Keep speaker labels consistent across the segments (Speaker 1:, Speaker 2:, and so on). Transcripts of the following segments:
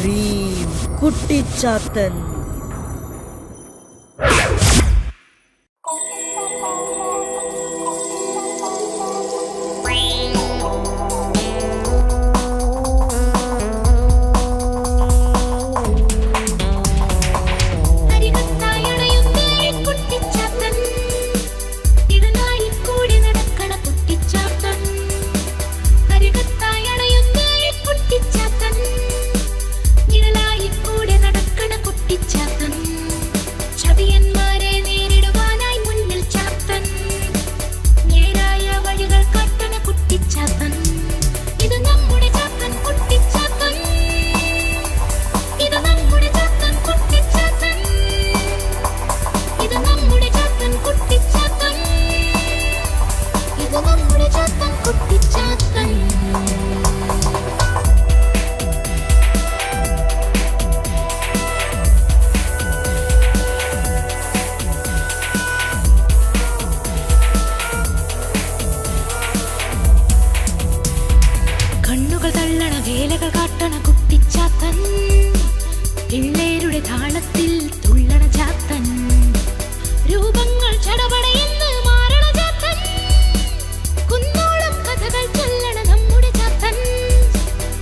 Speaker 1: ഹ്രീം കുട്ടിച്ചാത്തൻ.
Speaker 2: വേലകൾ കാട്ടണ കുട്ടിച്ചാത്തൻ, പിള്ളേരുടെ താളത്തിൽ തുള്ളണ ചാത്തൻ, രൂപങ്ങൾ ചടപടയെന്ന് മാറണ ചാത്തൻ, കുന്നോളം കഥകൾ ചൊല്ലണ നമ്മുടെ ചാത്തൻ.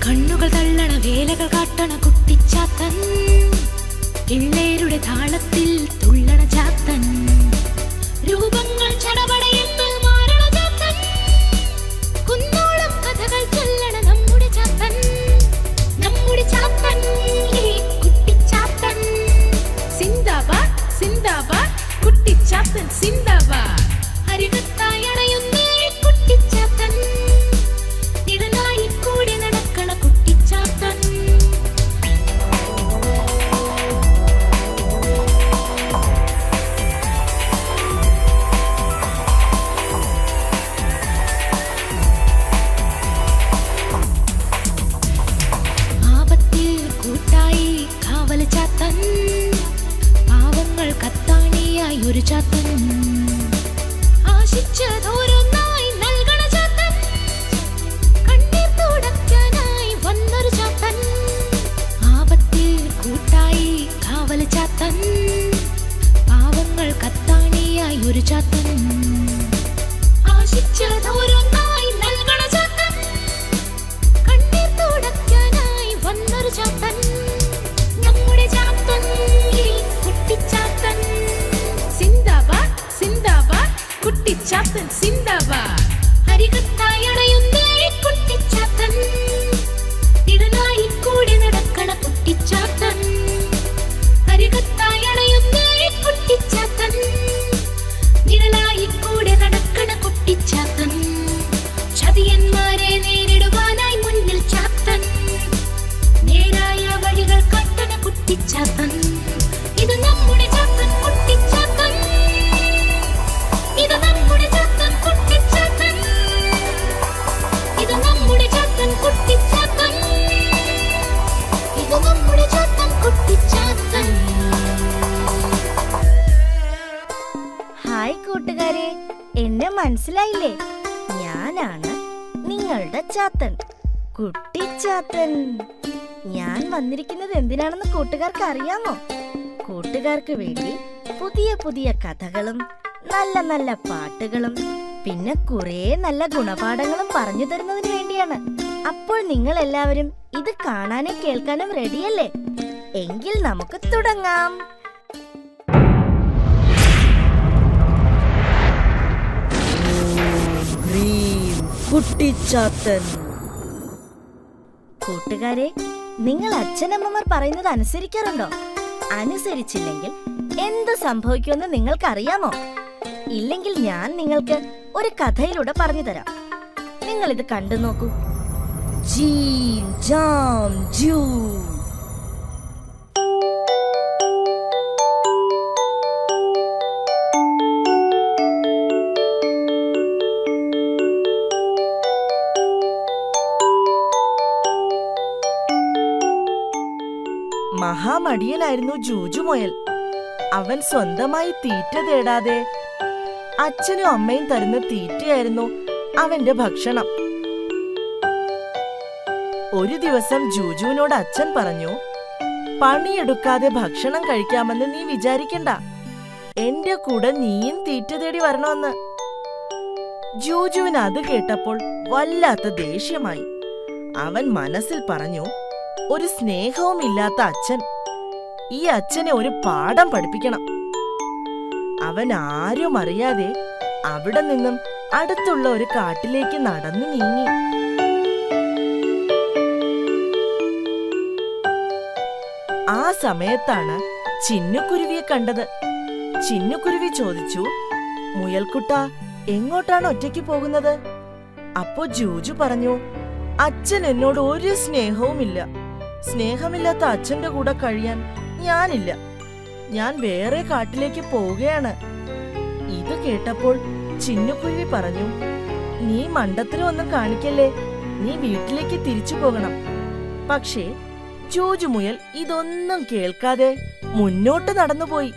Speaker 2: കണ്ണുകൾ തള്ളണ വേലകൾ കാട്ടണ കുട്ടിച്ചാത്തൻ, പിള്ളേരുടെ താളത്തിൽ തുള്ളണ ചാത്തൻ, രൂപങ്ങൾ ചടപടയെന്ന് മാറണ ചാത്തൻ, കുന്നോളം കഥകൾ ചൊല്ലണ നമ്മുടെ ചാത്തൻ. നമ്മുടെ ചാത്തൻ കുട്ടിച്ചാത്തൻ, സിന്ദാബാദ് സിന്ദാബാദ് കുട്ടിച്ചാത്തൻ സിന്ദാബാദ്. അരികത്തായി അണയുന്നേ കുട്ടിച്ചാത്തൻ, നിഴലായി കൂടെ നടക്കണ കുട്ടിച്ചാത്തൻ. കൂട്ടായി കാവൽ ചാത്തൻ, പാവങ്ങൾ കത്താണിയായി ഒരു ചാത്തൻ, ആശിച്ചതോരോന്നായി നൽകണ ചാത്തൻ, കണ്ണീർ തുടയ്ക്കാനായി വന്നൊരു ചാത്തൻ. ആപത്തിൽ കൂട്ടായി കാവൽ ചാത്തൻ, പാവങ്ങൾ കത്താണിയായി ഒരു ചാത്തൻ, ആശിച്ചതോരോന്നായി നൽകണ ചാത്തൻ, കണ്ണീർ തുടയ്ക്കാനായി വന്നൊരു ചാത്തൻ. നമ്മുടെ ചാത്തൻ കുട്ടിച്ചാത്തൻ, സിന്ദാബാദ് സിന്ദാബാദ് കുട്ടിച്ചാത്തൻ സിന്ദാബാദ്. അരികത്തായി അണയുന്നേ കുട്ടിച്ചാത്തൻ, നിഴലായി കൂടെ നടക്കണ കുട്ടിച്ചാത്തൻ, അരികത്തായി അണയുന്നേ കുട്ടിച്ചാത്തൻ, നിഴലായി കൂടെ നടക്കണ കുട്ടിച്ചാത്തൻ. ചതിയന്മാരെ നേരിടുവാനായി മുന്നിൽ ചാത്തൻ, നേരായ വഴികൾ കാട്ടണ കുട്ടിച്ചാത്തൻ. ഇത് നമ്മുടെ ചാത്തൻ കുട്ടിച്ചാത്തൻ, ഇത് നമ്മുടെ ചാത്തൻ കുട്ടിച്ചാത്തൻ, ഇത് നമ്മുടെ ചാത്തൻ കുട്ടിച്ചാത്തൻ, ഇത് നമ്മുടെ ചാത്തൻ കുട്ടിച്ചാത്തൻ.
Speaker 3: ഹായ് കൂട്ടുകാരെ, എന്നെ മനസ്സിലായില്ലേ? ഞാനാണ് നിങ്ങളുടെ ചാത്തൻ, കുട്ടിച്ചാത്തൻ. ഞാൻ വന്നിരിക്കുന്നത് എന്തിനാണെന്ന് കൂട്ടുകാർക്ക് അറിയാമോ? കൂട്ടുകാർക്ക് വേണ്ടി പുതിയ പുതിയ കഥകളും നല്ല നല്ല പാട്ടുകളും പിന്നെ കുറേ നല്ല ഗുണപാഠങ്ങളും പറഞ്ഞു തരുന്നതിന് വേണ്ടിയാണ്. അപ്പോൾ നിങ്ങൾ എല്ലാവരും ഇത് കാണാനും കേൾക്കാനും റെഡിയല്ലേ? എങ്കിൽ നമുക്ക് തുടങ്ങാം.
Speaker 1: ഹ്രീം കുട്ടിച്ചാത്തൻ.
Speaker 3: കൂട്ടുകാരെ, നിങ്ങൾ അച്ഛനമ്മമാർ പറയുന്നത് അനുസരിക്കാറുണ്ടോ? അനുസരിച്ചില്ലെങ്കിൽ എന്ത് സംഭവിക്കുമെന്ന് നിങ്ങൾക്കറിയാമോ? ഇല്ലെങ്കിൽ ഞാൻ നിങ്ങൾക്ക് ഒരു കഥയിലൂടെ പറഞ്ഞു തരാം. നിങ്ങൾ ഇത് കണ്ടു നോക്കൂ.
Speaker 1: ജീം ജാം ജൂ. മഹാമടിയനായിരുന്നു ജൂജുമുയൽ. അവൻ സ്വന്തമായി തീറ്റ തേടാതെ അച്ഛനും അമ്മയും തരുന്ന തീറ്റയായിരുന്നു അവന്റെ ഭക്ഷണം. ഒരു ദിവസം ജൂജുവിനോട് അച്ഛൻ പറഞ്ഞു, പണിയെടുക്കാതെ ഭക്ഷണം കഴിക്കാമെന്ന് നീ വിചാരിക്കണ്ട. എന്റെ കൂടെ നീയും തീറ്റ തേടി വരണമെന്ന്. ജൂജുവിന് അത് കേട്ടപ്പോൾ വല്ലാത്ത ദേഷ്യമായി. അവൻ മനസ്സിൽ പറഞ്ഞു, ഒരു സ്നേഹവുമില്ലാത്ത അച്ഛൻ. ഈ അച്ഛനെ ഒരു പാഠം പഠിപ്പിക്കണം. അവൻ ആരും അറിയാതെ അവിടെ നിന്നും അടുത്തുള്ള ഒരു കാട്ടിലേക്ക് നടന്നു നീങ്ങി. ആ സമയത്താണ് ചിന്നുകുരുവിയെ കണ്ടത്. ചിന്നുകുരുവി ചോദിച്ചു, മുയൽക്കുട്ട, എങ്ങോട്ടാണ് ഒറ്റയ്ക്ക് പോകുന്നത്? അപ്പോ ജൂജു പറഞ്ഞു, അച്ഛൻ എന്നോട് ഒരു സ്നേഹവുമില്ല. സ്നേഹമില്ലാത്ത അച്ഛന്റെ കൂടെ കഴിയാൻ ഞാനില്ല. ഞാൻ വേറെ കാട്ടിലേക്ക് പോവുകയാണ്. ഇത് കേട്ടപ്പോൾ ചിന്നുകുരുവി പറഞ്ഞു, നീ മണ്ടത്തരമൊന്നും കാണിക്കല്ലേ. നീ വീട്ടിലേക്ക് തിരിച്ചു പോകണം. പക്ഷേ ജൂജു മുയൽ ഇതൊന്നും കേൾക്കാതെ മുന്നോട്ട് നടന്നുപോയി.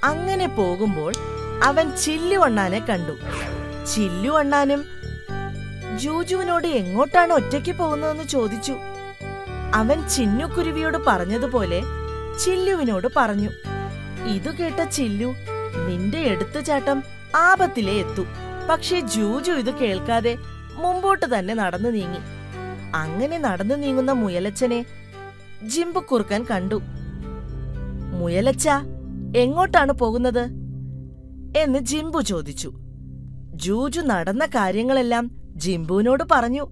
Speaker 1: അങ്ങനെ പോകുമ്പോൾ അവൻ ചില്ലുവണ്ണാനെ കണ്ടു. ചില്ലുവണ്ണാനും ജൂജുവിനോട് എങ്ങോട്ടാണ് ഒറ്റയ്ക്ക് പോകുന്നതെന്ന് ചോദിച്ചു. അവൻ ചിന്നുകുരുവിയോട് പറഞ്ഞതുപോലെ ചില്ലുവിനോട് പറഞ്ഞു. ഇതു കേട്ട ചില്ലു, നിന്റെ എടുത്തുചാട്ടം ആപത്തിലേ എത്തൂ. പക്ഷേ ജൂജു ഇത് കേൾക്കാതെ മുമ്പോട്ട് തന്നെ നടന്നു നീങ്ങി. അങ്ങനെ നടന്നു നീങ്ങുന്ന മുയലച്ചനെ ജിംബു കുറുക്കൻ കണ്ടു. മുയലച്ച, എങ്ങോട്ടാണ് പോകുന്നത് എന്ന് ജിംബു ചോദിച്ചു. ജൂജു നടന്ന കാര്യങ്ങളെല്ലാം ജിംബുവിനോട് പറഞ്ഞു.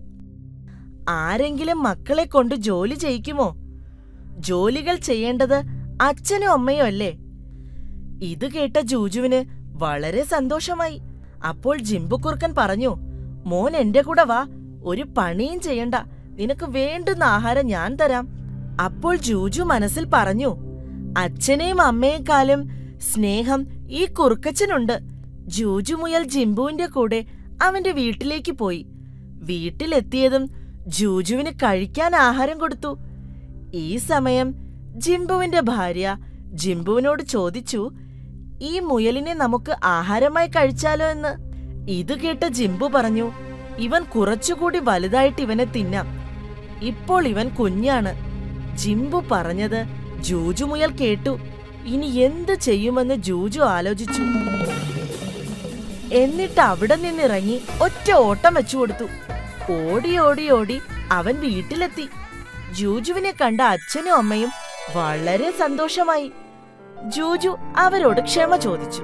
Speaker 1: ആരെങ്കിലും മക്കളെ കൊണ്ട് ജോലി ചെയ്യിക്കുമോ? ജോലികൾ ചെയ്യേണ്ടത് അച്ഛനും അമ്മയും അല്ലേ? ഇത് കേട്ട ജൂജുവിന് വളരെ സന്തോഷമായി. അപ്പോൾ ജിംബുക്കുറുക്കൻ പറഞ്ഞു, മോൻ എന്റെ കൂടെ വാ. ഒരു പണിയും ചെയ്യണ്ട. നിനക്ക് വേണ്ടുന്ന ആഹാരം ഞാൻ തരാം. അപ്പോൾ ജൂജു മനസ്സിൽ പറഞ്ഞു, അച്ഛനെയും അമ്മയെക്കാളും സ്നേഹം ഈ കുറുക്കച്ചനുണ്ട്. ജൂജു മുയൽ ജിംബുവിന്റെ കൂടെ അവന്റെ വീട്ടിലേക്ക് പോയി. വീട്ടിലെത്തിയതും ജൂജുവിന് കഴിക്കാൻ ആഹാരം കൊടുത്തു. ഈ സമയം ജിംബുവിന്റെ ഭാര്യ ജിംബുവിനോട് ചോദിച്ചു, ഈ മുയലിനെ നമുക്ക് ആഹാരമായി കഴിച്ചാലോ എന്ന്. ഇത് കേട്ട ജിംബു പറഞ്ഞു, ഇവൻ കുറച്ചുകൂടി വലുതായിട്ട് ഇവനെ തിന്നാം. ഇപ്പോൾ ഇവൻ കുഞ്ഞാണ്. ജിംബു പറഞ്ഞത് ജൂജു മുയൽ കേട്ടു. ഇനി എന്ത് ചെയ്യുമെന്ന് ജൂജു ആലോചിച്ചു. എന്നിട്ട് അവിടെ നിന്നിറങ്ങി ഒറ്റ ഓട്ടം വെച്ചു കൊടുത്തു. ഓടി ഓടി ഓടി അവൻ വീട്ടിലെത്തി. ജൂജുവിനെ കണ്ട അച്ഛനും അമ്മയും വളരെ സന്തോഷമായി. ജൂജു അവരോട് ക്ഷമ ചോദിച്ചു.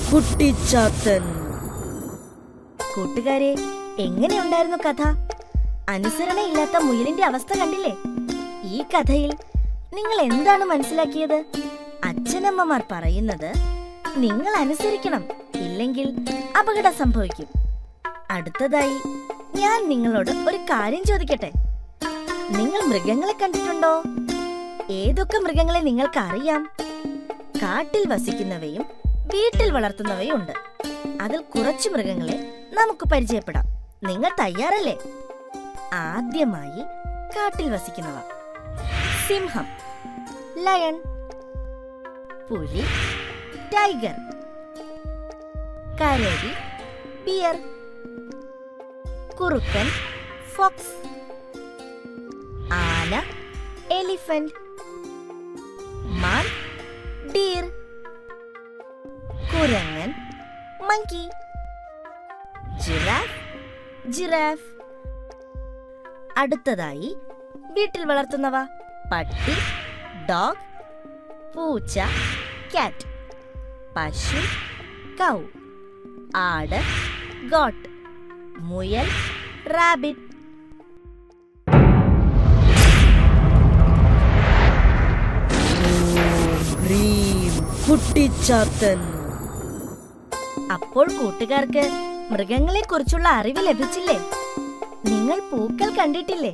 Speaker 1: കുട്ടിച്ചാത്തൻ.
Speaker 3: കൂട്ടുകാരെ, എങ്ങനെയുണ്ടായിരുന്നു കഥ? അനുസരണയില്ലാത്ത മുയലിന്റെ അവസ്ഥ കണ്ടില്ലേ? ഈ കഥയിൽ നിങ്ങൾ എന്താണ് മനസ്സിലാക്കിയത്? അച്ഛനമ്മമാർ പറയുന്നത് നിങ്ങൾ അനുസരിക്കണം, ഇല്ലെങ്കിൽ അപകടം സംഭവിക്കും. അടുത്തതായി ഞാൻ നിങ്ങളോട് ഒരു കാര്യം ചോദിക്കട്ടെ. നിങ്ങൾ മൃഗങ്ങളെ കണ്ടിട്ടുണ്ടോ? ഏതൊക്കെ മൃഗങ്ങളെ നിങ്ങൾക്ക് അറിയാം? കാട്ടിൽ വസിക്കുന്നവയും വീട്ടിൽ വളർത്തുന്നവയും ഉണ്ട്. അതിൽ കുറച്ച് മൃഗങ്ങളെ നമുക്ക് പരിചയപ്പെടാം. നിങ്ങൾ തയ്യാറല്ലേ? ആദ്യമായി കാട്ടിൽ വസിക്കുന്നവ: സിംഹം, ലയൺ, പുലി, ടൈഗർ, കരടി, ബിയർ, കുറുക്കൻ, ഫോക്സ്, ആന, എലിഫന്റ്, മാൻ, ഡീർ, കുരങ്ങൻ, മങ്കി, ജിറാഫ്, ജിറാഫ്. അടുത്തതായി വീട്ടിൽ വളർത്തുന്നവ: പട്ടി, ഡോഗ്, പൂച്ച, കാറ്റ്, പശു, കൗ, ആട്, ഗോട്ട്, മുയൽ, റാബിറ്റ്.
Speaker 1: കുട്ടിച്ചാത്തൻ.
Speaker 3: അപ്പോൾ കൂട്ടുകാർക്ക് മൃഗങ്ങളെ കുറിച്ചുള്ള അറിവ് ലഭിച്ചില്ലേ? നിങ്ങൾ പൂക്കൾ കണ്ടിട്ടില്ലേ?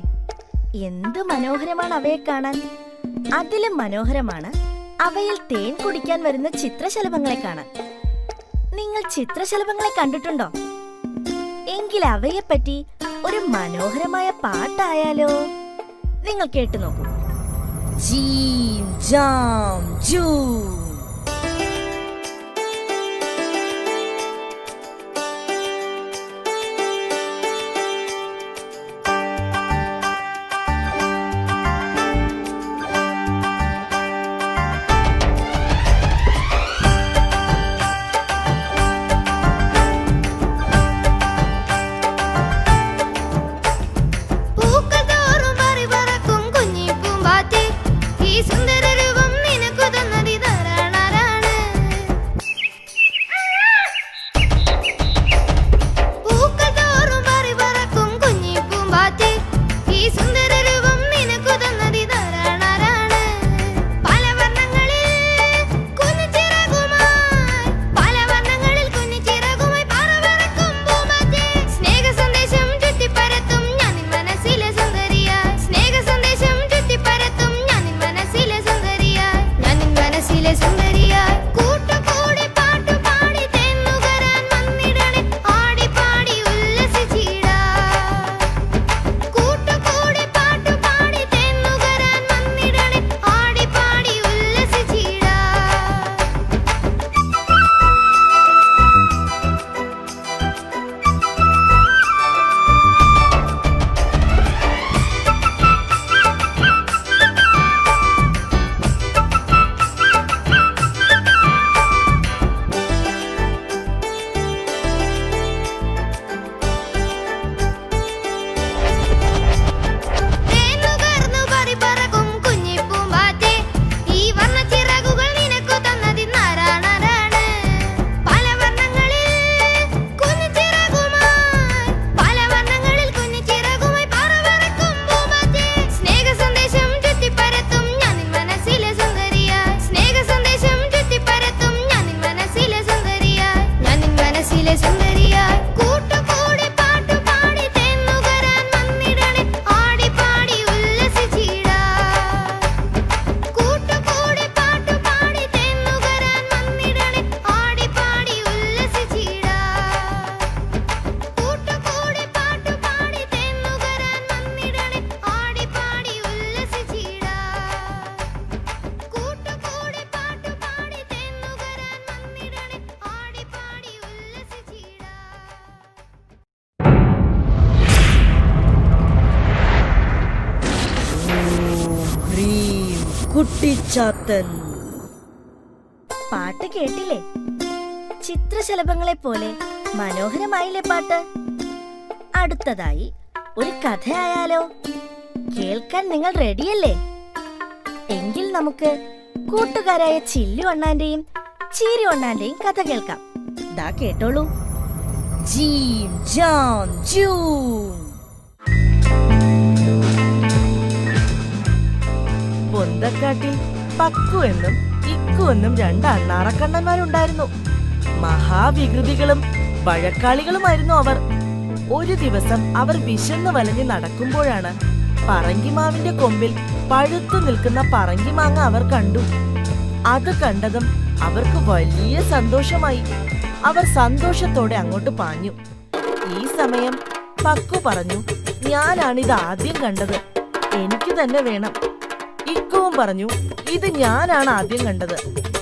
Speaker 3: എന്ത് മനോഹരമാണ് അവയെ കാണാൻ. അതിലും മനോഹരമാണ് അവയിൽ തേൻ കുടിക്കാൻ വരുന്ന ചിത്രശലഭങ്ങളെ കാണാൻ. നിങ്ങൾ ചിത്രശലഭങ്ങളെ കണ്ടിട്ടുണ്ടോ? എങ്കിൽ അവയെപ്പറ്റി ഒരു മനോഹരമായ പാട്ടായാലോ? നിങ്ങൾ കേട്ടു നോക്കൂ.
Speaker 1: ജീം ജാം ജൂ. കുട്ടിച്ചാത്തൻ.
Speaker 3: പാട്ട് കേട്ടില്ലേ? ചിത്രശലഭങ്ങളെ പോലെ മനോഹരമായില്ലേ പാട്ട്? അടുത്തതായി ഒരു കഥയായാലോ? കേൾക്കാൻ നിങ്ങൾ റെഡിയല്ലേ? എങ്കിൽ നമുക്ക് കൂട്ടുകാരായ ചില്ലു അണ്ണാന്റെയും ചീരി അണ്ണാന്റെയും കഥ കേൾക്കാം. ദാ കേട്ടോളൂ. ജീം ജാം ജൂം.
Speaker 1: പൊന്തക്കാട്ടിൽ പക്കു എന്നും ഇക്കു എന്നും 2 അണ്ണാറക്കണ്ണന്മാരുണ്ടായിരുന്നു. മഹാവികൃതികളും വഴക്കാളികളുമായിരുന്നു അവർ. ഒരു ദിവസം അവർ വിശന്ന് വലഞ്ഞ് നടക്കുമ്പോഴാണ് പറങ്കിമാവിന്റെ കൊമ്പിൽ പഴുത്തു നിൽക്കുന്ന പറങ്കിമാങ്ങ അവർ കണ്ടു. അത് കണ്ടതും അവർക്ക് വലിയ സന്തോഷമായി. അവർ സന്തോഷത്തോടെ അങ്ങോട്ട് പാഞ്ഞു. ഈ സമയം പക്കു പറഞ്ഞു, ഞാനാണിത് ആദ്യം കണ്ടത്, എനിക്ക് തന്നെ വേണം. ഇക്കുവും പറഞ്ഞു, ഇത് ഞാനാണ് ആദ്യം കണ്ടത്.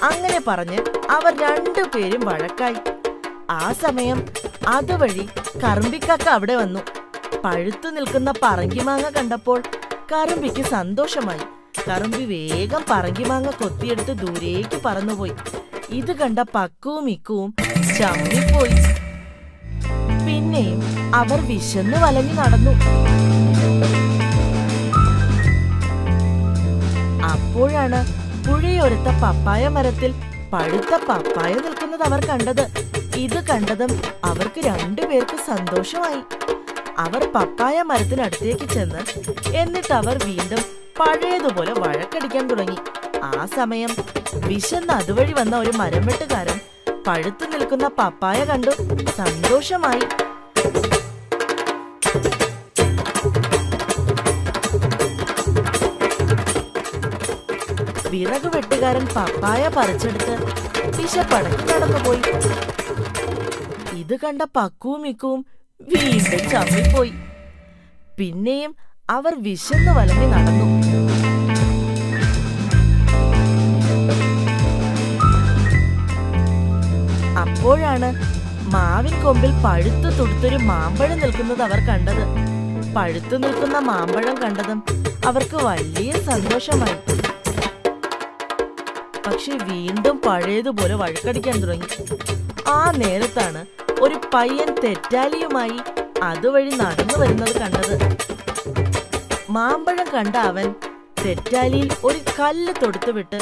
Speaker 1: അങ്ങനെ പറഞ്ഞ് അവർ 2 പേരും വഴക്കായി. ആ സമയം അതുവഴി കറുമ്പിക്കാക്ക അവിടെ വന്നു. പഴുത്തു നിൽക്കുന്ന പറങ്കിമാങ്ങ കണ്ടപ്പോൾ കറുമ്പിക്ക് സന്തോഷമായി. കറുമ്പി വേഗം പറങ്കിമാങ്ങ കൊത്തിയെടുത്ത് ദൂരേക്ക് പറന്നുപോയി. ഇത് കണ്ട പക്കുവും ഇക്കുവും ചമ്മിപ്പോയി. പിന്നെയും അവർ വിശന്ന് വലഞ്ഞു നടന്നു. അപ്പോഴാണ് പുഴയോരത്ത പപ്പായ മരത്തിൽ പഴുത്ത പപ്പായ നിൽക്കുന്നത് അവർ കണ്ടത്. ഇത് കണ്ടതും അവർക്ക് 2 പേർക്ക് സന്തോഷമായി. അവർ പപ്പായ മരത്തിനടുത്തേക്ക് ചെന്ന് എന്നിട്ട് അവർ വീണ്ടും പഴയതുപോലെ വഴക്കടിക്കാൻ തുടങ്ങി. ആ സമയം വിശന്ന് അതുവഴി വന്ന ഒരു മരം വെട്ടുകാരൻ പഴുത്തു നിൽക്കുന്ന പപ്പായ കണ്ടു സന്തോഷമായി. വിറക് വെട്ടുകാരൻ പപ്പായ പറിച്ചെടുത്ത് വിശപ്പടക്കി നടന്നുപോയി. ഇത് കണ്ട പക്കുവും ഇക്കുവും വീണ്ടും ചമ്മിപ്പോയി. പിന്നെയും അവർ വിശന്ന് വലഞ്ഞു നടന്നു. അപ്പോഴാണ് മാവിൻ കൊമ്പിൽ പഴുത്തു തുടുത്തൊരു മാമ്പഴം നിൽക്കുന്നത് അവർ കണ്ടത്. പഴുത്തു നിൽക്കുന്ന മാമ്പഴം കണ്ടതും അവർക്ക് വലിയ സന്തോഷമായി. പക്ഷെ വീണ്ടും പഴയതുപോലെ വഴക്കടിക്കാൻ തുടങ്ങി. ആ നേരത്താണ് ഒരു പയ്യൻ തെറ്റാലിയുമായി അതുവഴി നടന്നു വരുന്നത് കണ്ടത്. മാമ്പഴം കണ്ട അവൻ തെറ്റാലിയിൽ ഒരു കല്ല് തൊടുത്തുവിട്ട്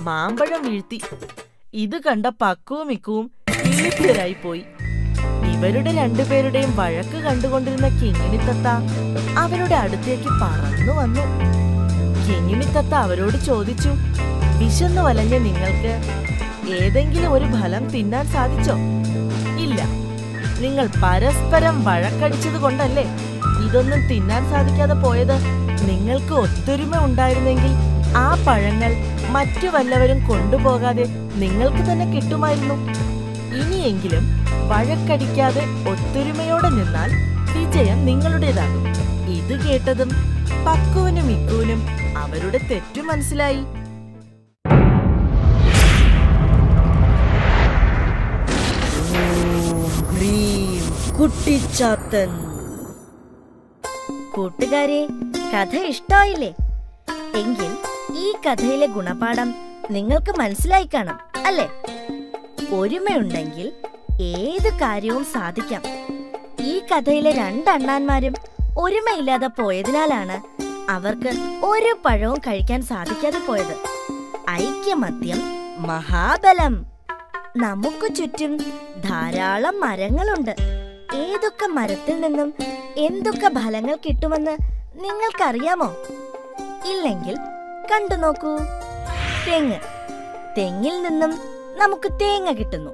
Speaker 1: മാമ്പഴം വീഴ്ത്തി. ഇത് കണ്ട പക്കുവും ഇക്കുവും ഇളിഭ്യരായി പോയി. ഇവരുടെ 2 പേരുടെയും വഴക്ക് കണ്ടുകൊണ്ടിരുന്ന കിങ്ങിണിത്തത്ത അവരുടെ അടുത്തേക്ക് പറന്നു വന്നു. കിങ്ങിണിത്തത്ത അവരോട് ചോദിച്ചു, വിശന്നു വലഞ്ഞ നിങ്ങൾക്ക് ഏതെങ്കിലും ഒരു ഫലം തിന്നാൻ സാധിച്ചോ? ഇല്ല. നിങ്ങൾ പരസ്പരം വഴക്കടിച്ചത് കൊണ്ടല്ലേ ഇതൊന്നും തിന്നാൻ സാധിക്കാതെ പോയത്. നിങ്ങൾക്ക് ഒത്തൊരുമ ഉണ്ടായിരുന്നെങ്കിൽ ആ പഴങ്ങൾ മറ്റു വല്ലവരും കൊണ്ടുപോകാതെ നിങ്ങൾക്ക് തന്നെ കിട്ടുമായിരുന്നു. ഇനിയെങ്കിലും വഴക്കടിക്കാതെ ഒത്തൊരുമയോടെ നിന്നാൽ വിജയം നിങ്ങളുടേതാകും. ഇത് കേട്ടതും പക്കുവിനും ഇക്കുവിനും അവരുടെ തെറ്റു മനസ്സിലായി. കുട്ടിച്ചാത്തൻ.
Speaker 3: കൂട്ടുകാരെ, കഥ ഇഷ്ടായില്ലേ? എങ്കിൽ ഈ കഥയിലെ ഗുണപാഠം നിങ്ങൾക്ക് മനസ്സിലായി കാണും അല്ലേ? ഒരുമയുണ്ടെങ്കിൽ ഏത് കാര്യവും സാധിക്കാം. ഈ കഥയിലെ 2 അണ്ണാന്മാരും ഒരുമയില്ലാതെ പോയതിനാലാണ് അവർക്ക് ഒരു പഴവും കഴിക്കാൻ സാധിക്കാതെ പോയത്. ഐക്യമത്യം മഹാബലം. നമുക്ക് ചുറ്റും ധാരാളം മരങ്ങളുണ്ട്. ഏതൊക്കെ മരത്തിൽ നിന്നും എന്തൊക്കെ ഫലങ്ങൾ കിട്ടുമെന്ന് നിങ്ങൾക്കറിയാമോ? ഇല്ലെങ്കിൽ കണ്ടു നോക്കൂ. തെങ്ങ്. തെങ്ങിൽ നിന്നും നമുക്ക് തേങ്ങ കിട്ടുന്നു.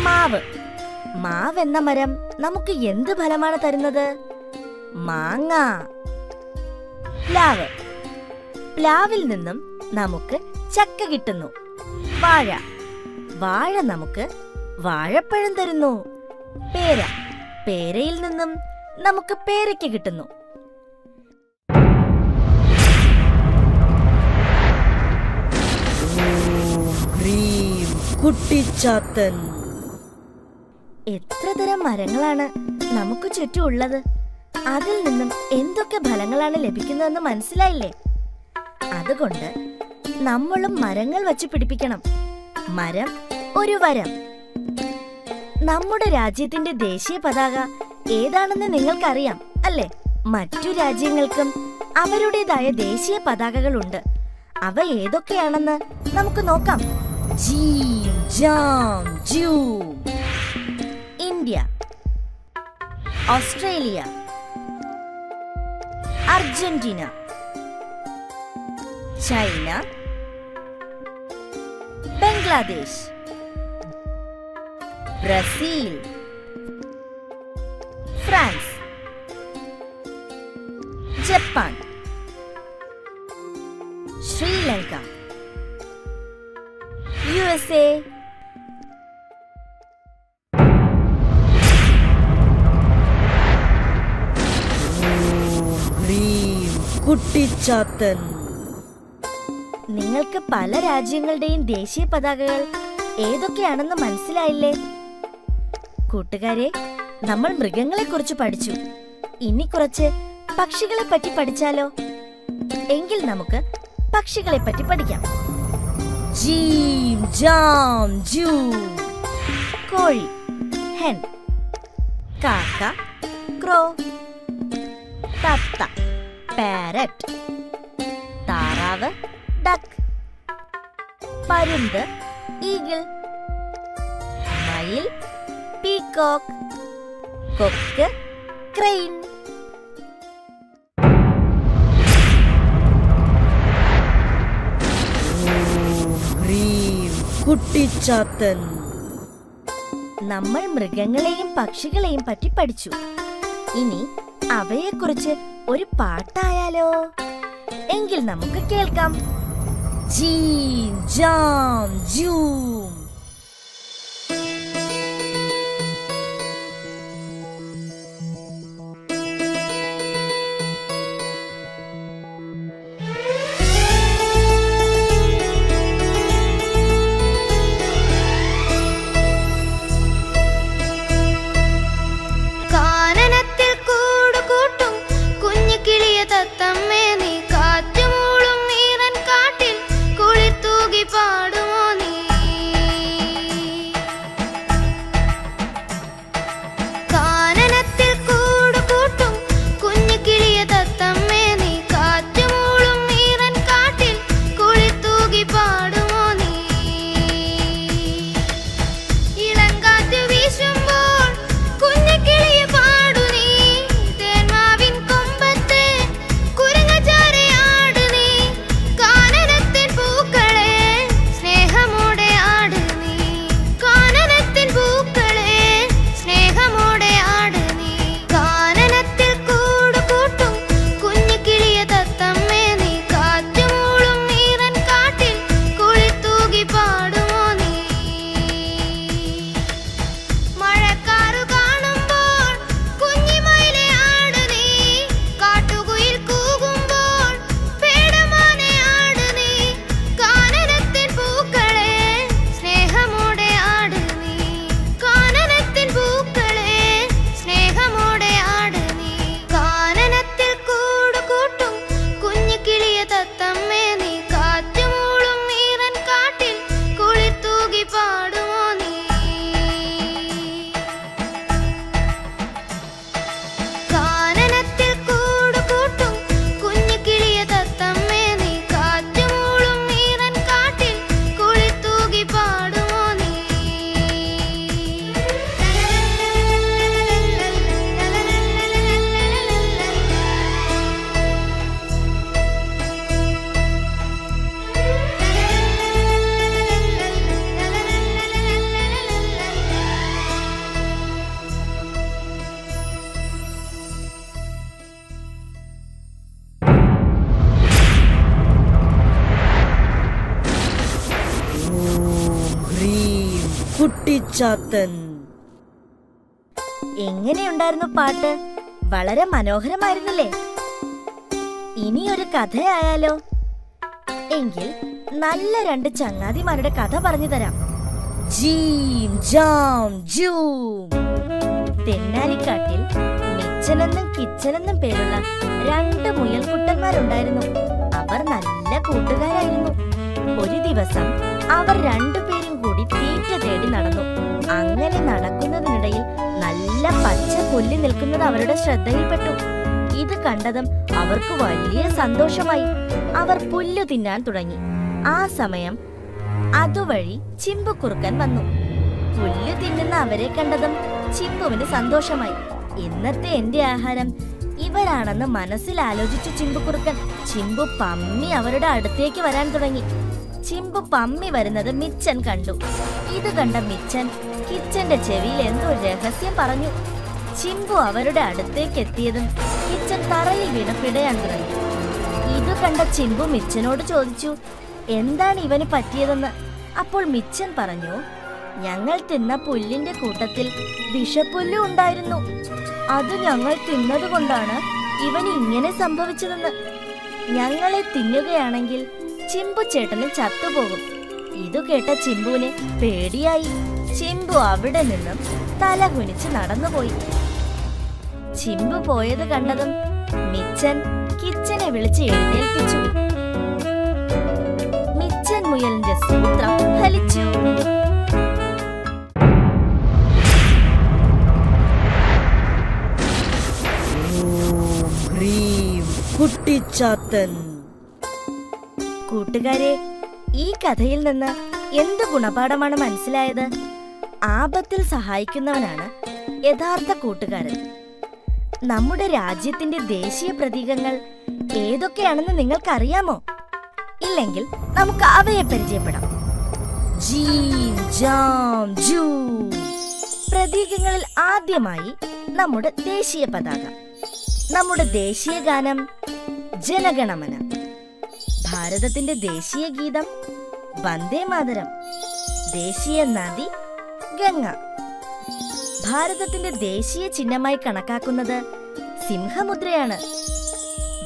Speaker 3: മാവ്. മാവെന്ന മരം നമുക്ക് എന്ത് ഫലമാണ് തരുന്നത്? മാങ്ങ. പ്ലാവ്. പ്ലാവിൽ നിന്നും നമുക്ക് ചക്ക കിട്ടുന്നു. വാഴ. വാഴ നമുക്ക് വാഴപ്പഴം തരുന്നു. പേര. പേരയിൽ നിന്നും നമുക്ക് പേരയ്ക്ക കിട്ടുന്നു.
Speaker 1: കുട്ടിച്ചാത്തൻ.
Speaker 3: എത്ര തരം മരങ്ങളാണ് നമുക്ക് ചുറ്റും ഉള്ളത്? അതിൽ നിന്നും എന്തൊക്കെ ഫലങ്ങളാണ് ലഭിക്കുന്നതെന്ന് മനസ്സിലായില്ലേ? അതുകൊണ്ട് നമ്മളും മരങ്ങൾ വച്ച് പിടിപ്പിക്കണം. മരം ഒരു വരം. നമ്മുടെ രാജ്യത്തിന്റെ ദേശീയ പതാക ഏതാണെന്ന് നിങ്ങൾക്കറിയാം അല്ലേ? മറ്റു രാജ്യങ്ങൾക്കും അവരുടേതായ ദേശീയ പതാകകളുണ്ട്. അവ ഏതൊക്കെയാണെന്ന് നമുക്ക് നോക്കാം. ജീം ജാം ജൂം. India, Australia, Argentina, China, Bangladesh, Brazil, France, Japan, Sri Lanka, USA,
Speaker 1: Kuttichathan.
Speaker 3: നിങ്ങൾക്ക് പല രാജ്യങ്ങളുടെയും ദേശീയ പതാകകൾ ഏതൊക്കെയാണെന്ന് മനസ്സിലായില്ലേ? കൂട്ടുകാരെ, നമ്മൾ മൃഗങ്ങളെ കുറിച്ച് പഠിച്ചു. ഇനി കുറച്ച് പക്ഷികളെ പറ്റി പഠിച്ചാലോ? എങ്കിൽ നമുക്ക് പക്ഷികളെ പറ്റി പഠിക്കാം.
Speaker 1: ജീം ജാം ജൂം.
Speaker 3: കോഴി, ഹെൻ. കാക്ക, ക്രോ. തത്ത, പാരറ്റ്. താറാവ്, ഡക്ക്. പരുന്ത്, ഈഗിൾ. മയിൽ, പീകോക്ക്. കൊക്ക്, ക്രെയിൻ.
Speaker 1: കുട്ടിച്ചാത്തൻ.
Speaker 3: നമ്മൾ മൃഗങ്ങളെയും പക്ഷികളെയും പറ്റി പഠിച്ചു. ഇനി അവയെക്കുറിച്ച് ഒരു പാട്ടായാലോ? എങ്കിൽ നമുക്ക് കേൾക്കാം.
Speaker 1: ജീം ജാം ജൂം.
Speaker 2: കാനനത്തിൽ കൂടുകൂട്ടും കുഞ്ഞു കിളിയ തത്തമ്മേ, നീ കാറ്റുമൂളും ഈറൻ കാട്ടിൽ കുളിർ തൂകി പാടുമോ നീ? കാനനത്തിൽ കൂടുകൂട്ടും കുഞ്ഞു കിളിയ തത്തമ്മേ, നീ കാറ്റുമൂളും ഈറൻ കാട്ടിൽ കുളിർ തൂകി പാടുമോ നീ? ഇളങ്കാറ്റ് വീശുമ്പോൾ കുഞ്ഞു കിളിയെ പാടു നീ, തേന്മാവിൻ കൊമ്പത്ത് കുരങ്ങച്ചാരയാട് നീ, കാനനത്തിൻ പൂക്കളെ സ്നേഹമോടെ ആട് നീ, കാനനത്തിൻ പൂക്കളെ സ്നേഹമോടെ ആട് നീ. കാനനത്തിൽ കൂടുകൂട്ടും കുഞ്ഞു കിളിയ തത്തമ്മേ, നീ കാറ്റുമൂളും ഈറൻ കാട്ടിൽ കുളിർ തൂകി പാടുമോ നീ? മഴക്കാറു കാണുമ്പോൾ കുഞ്ഞിമയിലെ ആട് നീ, കാട്ടുകുയിൽ കൂകുമ്പോൾ പേടമാനെ ആട് നീ, കാനനത്തിൻ പൂക്കളെ സ്നേഹമോടെ ആട് നീ, കാനനത്തിൻ പൂക്കളെ സ്നേഹമോടെ ആട് നീ. കാനനത്തിൽ കൂടുകൂട്ടും കുഞ്ഞു കിളിയ തത്തമ്മേ, നീ കാറ്റുമൂളും ഈറൻ കാട്ടിൽ കുളിർ തൂകി പാടുമോ നീ? കാനനത്തിൽ കൂടുകൂട്ടും കുഞ്ഞു കിളിയ തത്തമ്മേ, നീ കാറ്റുമൂളും ഈറൻ കാട്ടിൽ കുളിർ തൂകി പാടുമോ നീ?
Speaker 1: കുട്ടിച്ചാത്തൻ.
Speaker 3: എങ്ങനെയുണ്ടായിരുന്നു പാട്ട്? വളരെ മനോഹരമായിരുന്നില്ലേ? ഇനി ഒരു കഥയായാലോ? എങ്കിൽ നല്ല രണ്ട് ചങ്ങാതിമാരുടെ കഥ പറഞ്ഞു തരാം.
Speaker 1: ജീം ജാം ജൂം.
Speaker 3: തെന്നാലിക്കാട്ടിൽ മിച്ചനെന്നും കിച്ചനെന്നും പേരുള്ള രണ്ട് മുയൽക്കുട്ടന്മാരുണ്ടായിരുന്നു. അവർ നല്ല കൂട്ടുകാരായിരുന്നു. ഒരു ദിവസം അവർ രണ്ടുപേരും കൂടി തീറ്റ തേടി നടന്നു. അങ്ങനെ നടക്കുന്നതിനിടയിൽ നല്ല പച്ച പുല്ല് നിൽക്കുന്നത് അവരുടെ ശ്രദ്ധയിൽപ്പെട്ടു. ഇത് കണ്ടതും അവർക്ക് വലിയ സന്തോഷമായി. അവർ പുല്ല് തിന്നാൻ തുടങ്ങി. ആ സമയം അതുവഴി ചിമ്പുകുറുക്കൻ വന്നു. പുല്ല് തിന്നുന്ന അവരെ കണ്ടതും ചിമ്പുവിന് സന്തോഷമായി. ഇന്നത്തെ എന്റെ ആഹാരം ഇവരാണെന്ന് മനസ്സിൽ ആലോചിച്ചു ചിമ്പുകുറുക്കൻ. ചിമ്പു പമ്മി അവരുടെ അടുത്തേക്ക് വരാൻ തുടങ്ങി. ചിമ്പു പമ്മി വരുന്നത് മിച്ചൻ കണ്ടു. ഇത് കണ്ട മിച്ചൻ കിച്ചന്റെ ചെവിയിൽ എന്തോ രഹസ്യം പറഞ്ഞു. ചിമ്പു അവരുടെ അടുത്തേക്ക് എത്തിയതും കിച്ചൻ തറയിൽ വീണ് പിടയാൻ തുടങ്ങി. ഇത് കണ്ട ചിമ്പു മിച്ചനോട് ചോദിച്ചു, എന്താണ് ഇവന് പറ്റിയതെന്ന്. അപ്പോൾ മിച്ചൻ പറഞ്ഞു, ഞങ്ങൾ തിന്ന പുല്ലിന്റെ കൂട്ടത്തിൽ വിഷപ്പുല്ല് ഉണ്ടായിരുന്നു. അത് ഞങ്ങൾ തിന്നതുകൊണ്ടാണ് ഇവന് ഇങ്ങനെ സംഭവിച്ചതെന്ന്. ഞങ്ങളെ തിന്നുകയാണെങ്കിൽ ചിമ്പു ചേട്ടന് ചത്തുപോകും. ഇതു കേട്ട ചിമ്പുവിന് പേടിയായി. ചിമ്പു അവിടെ നിന്നും തല കുനിച്ച് നടന്നുപോയി. ചിമ്പു പോയത് കണ്ടതും മിച്ചൻ കിച്ചനെ വിളിച്ച് എഴുന്നേൽപ്പിച്ചു. മിച്ചൻ മുയലിന്റെ സൂത്രം ഫലിച്ചു.
Speaker 1: കുട്ടിച്ചാത്തൻ.
Speaker 3: കൂട്ടുകാരെ, ഈ കഥയിൽ നിന്ന് എന്ത് ഗുണപാഠമാണ് മനസ്സിലായത്? ആപത്തിൽ സഹായിക്കുന്നവനാണ് യഥാർത്ഥ കൂട്ടുകാരൻ. നമ്മുടെ രാജ്യത്തിന്റെ ദേശീയ പ്രതീകങ്ങൾ ഏതൊക്കെയാണെന്ന് നിങ്ങൾക്കറിയാമോ? ഇല്ലെങ്കിൽ നമുക്ക് അവയെ പരിചയപ്പെടാം.
Speaker 1: ജീം ജാം ജൂ.
Speaker 3: പ്രതീകങ്ങളിൽ ആദ്യമായി നമ്മുടെ ദേശീയ പതാക. നമ്മുടെ ദേശീയ ഗാനം ജനഗണമന. ഭാരതത്തിന്റെ ദേശീയ ഗീതം വന്ദേ മാതരം. ദേശീയ നദി ഗംഗ. ഭാരതത്തിന്റെ ദേശീയ ചിഹ്നമായി കണക്കാക്കുന്നത് സിംഹമുദ്രയാണ്.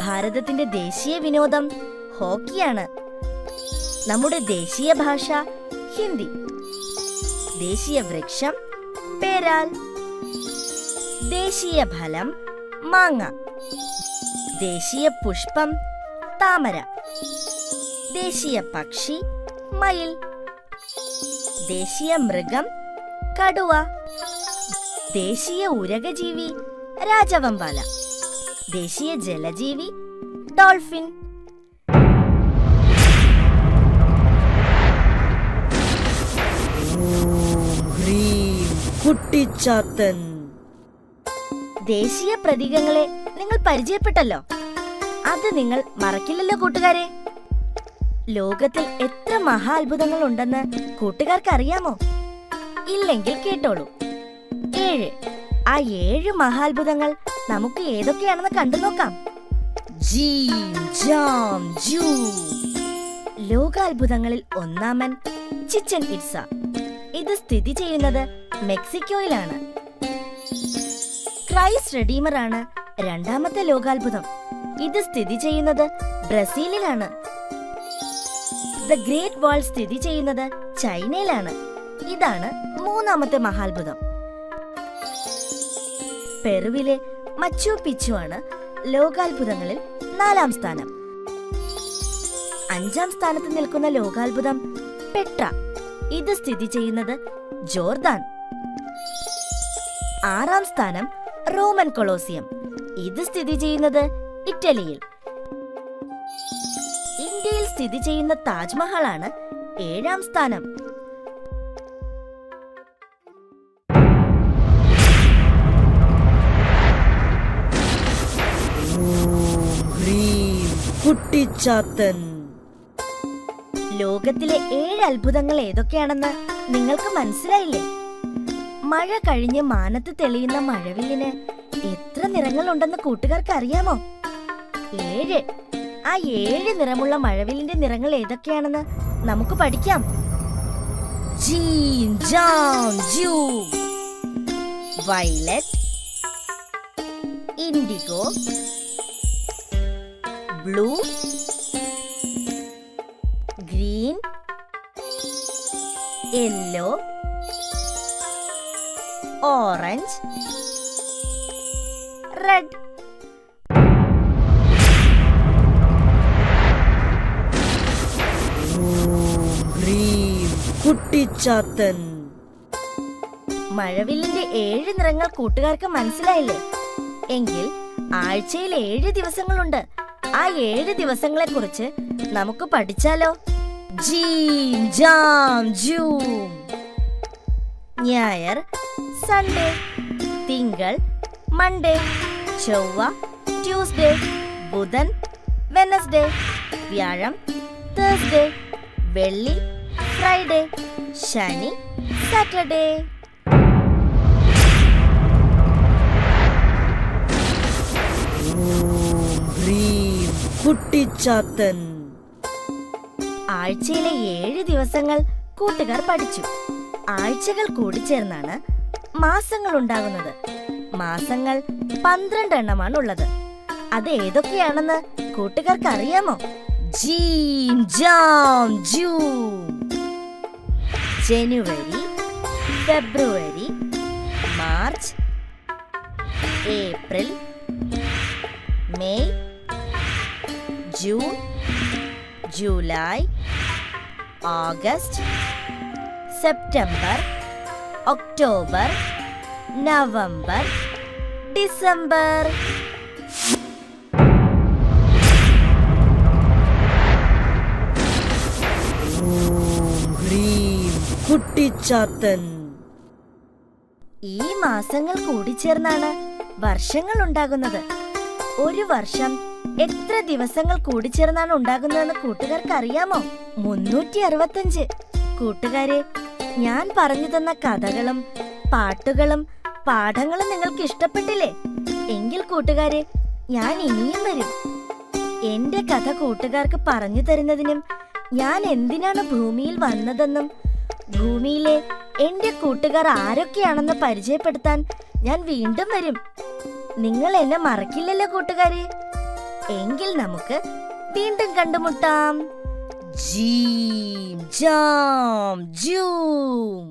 Speaker 3: ഭാരതത്തിന്റെ ദേശീയ വിനോദം ഹോക്കിയാണ്. നമ്മുടെ ദേശീയ ഭാഷ ഹിന്ദി. ദേശീയ വൃക്ഷം പേരാൽ. ദേശീയ ഫലം മാങ്ങ. ദേശീയ പുഷ്പം താമര. ദേശീയ പക്ഷി മയിൽ. ദേശീയ മൃഗം കടുവ. ദേശീയ ഉരകജീവി രാജവമ്പാല. ദേശീയ ജലജീവി ഡോൾഫിൻ.
Speaker 1: കുട്ടിച്ചാത്തൻ.
Speaker 3: ദേശീയ പ്രതീകങ്ങളെ നിങ്ങൾ പരിചയപ്പെട്ടല്ലോ. അത് നിങ്ങൾ മറക്കില്ലല്ലോ കൂട്ടുകാരെ. ലോകത്തിൽ എത്ര മഹാ അത്ഭുതങ്ങൾ ഉണ്ടെന്ന് കൂട്ടുകാർക്ക് അറിയാമോ? ഇല്ലെങ്കിൽ കേട്ടോളൂ. 7. ആ 7 മഹാത്ഭുതങ്ങൾ നമുക്ക് ഏതൊക്കെയാണെന്ന് കണ്ടു നോക്കാം.
Speaker 1: ജീം ജാം ജൂ.
Speaker 3: ലോകാത്ഭുതങ്ങളിൽ ഒന്നാമൻ ചിച്ചൻ ഇറ്റ്സ. ഇത് സ്ഥിതി ചെയ്യുന്നത് മെക്സിക്കോയിലാണ്. ക്രൈസ്റ്റ് റെഡീമർ ആണ് രണ്ടാമത്തെ ലോകാത്ഭുതം. ഇത് സ്ഥിതി ചെയ്യുന്നത് ബ്രസീലിലാണ്. ദ ഗ്രേറ്റ് വാൾ സ്ഥിതി ചെയ്യുന്നത് ചൈനയിലാണ്. ഇതാണ് മൂന്നാമത്തെ മഹാത്ഭുതം. പെറുവിലെ മച്ചു പിച്ചു ആണ് ലോകാത്ഭുതങ്ങളിൽ 4-ാം സ്ഥാനം. 5-ാം സ്ഥാനത്ത് നിൽക്കുന്ന ലോകാത്ഭുതം പെട്ര. ഇത് സ്ഥിതി ചെയ്യുന്നത് ജോർദാൻ. 6-ാം സ്ഥാനം റോമൻ കൊളോസിയം. ഇത് സ്ഥിതി ചെയ്യുന്നത് ഇറ്റലിയിൽ. ഇന്ത്യയിൽ സ്ഥിതി ചെയ്യുന്ന താജ്മഹൽ ആണ് 7-ാം സ്ഥാനം.
Speaker 1: കുട്ടിച്ചാത്തൻ.
Speaker 3: ലോകത്തിലെ 7 അത്ഭുതങ്ങൾ ഏതൊക്കെയാണെന്ന് നിങ്ങൾക്ക് മനസ്സിലായില്ലേ? മഴ കഴിഞ്ഞ് മാനത്ത് തെളിയുന്ന മഴവില്ലിന് എത്ര നിറങ്ങളുണ്ടെന്ന് കൂട്ടുകാർക്ക് അറിയാമോ? 7. ആ 7 നിറമുള്ള മഴവില്ലിന്റെ നിറങ്ങൾ ഏതൊക്കെയാണെന്ന് നമുക്ക് പഠിക്കാം.
Speaker 1: ജീം ജാം ജൂ.
Speaker 3: Violet, indigo, blue, green, yellow, orange, red.
Speaker 1: Kuttichathan.
Speaker 3: മഴവില്ലിന്റെ 7 നിറങ്ങൾ കൂട്ടുകാർക്ക് മനസ്സിലായില്ലേ? എങ്കിൽ ആഴ്ചയിൽ 7 ദിവസങ്ങളുണ്ട്. ആ 7 ദിവസങ്ങളെ കുറിച്ച് നമുക്ക് പഠിച്ചാലോ?
Speaker 1: ജീം ജാം ജൂം.
Speaker 3: ഞായർ സൺഡേ, തിങ്കൾ മൺഡേ, ചൊവ്വ ട്യൂസ്ഡേ, ബുധൻ വെനസ്ഡേ, വ്യാഴം തേഴ്സ്ഡേ, വെള്ളി ഫ്രൈഡേ, ശനി സാറ്റർഡേ.
Speaker 1: ഓം ഹ്രീം കുട്ടിച്ചാത്തൻ.
Speaker 3: ആഴ്ചയിലെ 7 ദിവസങ്ങൾ കൂട്ടുകാർ പഠിച്ചു. ആഴ്ചകൾ കൂടിച്ചേർന്നാണ് മാസങ്ങൾ ഉണ്ടാകുന്നത്. മാസങ്ങൾ 12 എണ്ണമാണ് ഉള്ളത്. അത് ഏതൊക്കെയാണെന്ന് കൂട്ടുകാർക്ക് അറിയാമോ?
Speaker 1: ജീം ജാം ജൂം.
Speaker 3: January, February, March, April, May, June, July, August, September, October, November, December.
Speaker 1: ഓം ഹ്രീം കുട്ടിച്ചാത്തൻ.
Speaker 3: ഈ മാസങ്ങൾ കൂടിച്ചേർന്നാണ് വർഷങ്ങൾ ഉണ്ടാകുന്നത്. ഒരു വർഷം എത്ര ദിവസങ്ങൾ കൂടിച്ചേർന്നാണ് ഉണ്ടാകുന്നതെന്ന് കൂട്ടുകാർക്ക് അറിയാമോ? 365. കൂട്ടുകാരെ, ഞാൻ പറഞ്ഞു തന്ന കഥകളും പാട്ടുകളും പാഠങ്ങളും നിങ്ങൾക്ക് ഇഷ്ടപ്പെട്ടില്ലേ? എങ്കിൽ കൂട്ടുകാരെ, ഞാൻ ഇനിയും വരും. എന്റെ കഥ കൂട്ടുകാർക്ക് പറഞ്ഞു തരുന്നതിനും ഞാൻ എന്തിനാണ് ഭൂമിയിൽ വന്നതെന്നും ഭൂമിയിലെ എന്റെ കൂട്ടുകാർ ആരൊക്കെയാണെന്ന് പരിചയപ്പെടുത്താൻ ഞാൻ വീണ്ടും വരും. നിങ്ങൾ എന്നെ മറക്കില്ലല്ലോ കൂട്ടുകാരെ? എങ്കിൽ നമുക്ക് വീണ്ടും കണ്ടുമുട്ടാം.
Speaker 1: ജീം ജാം ജൂം.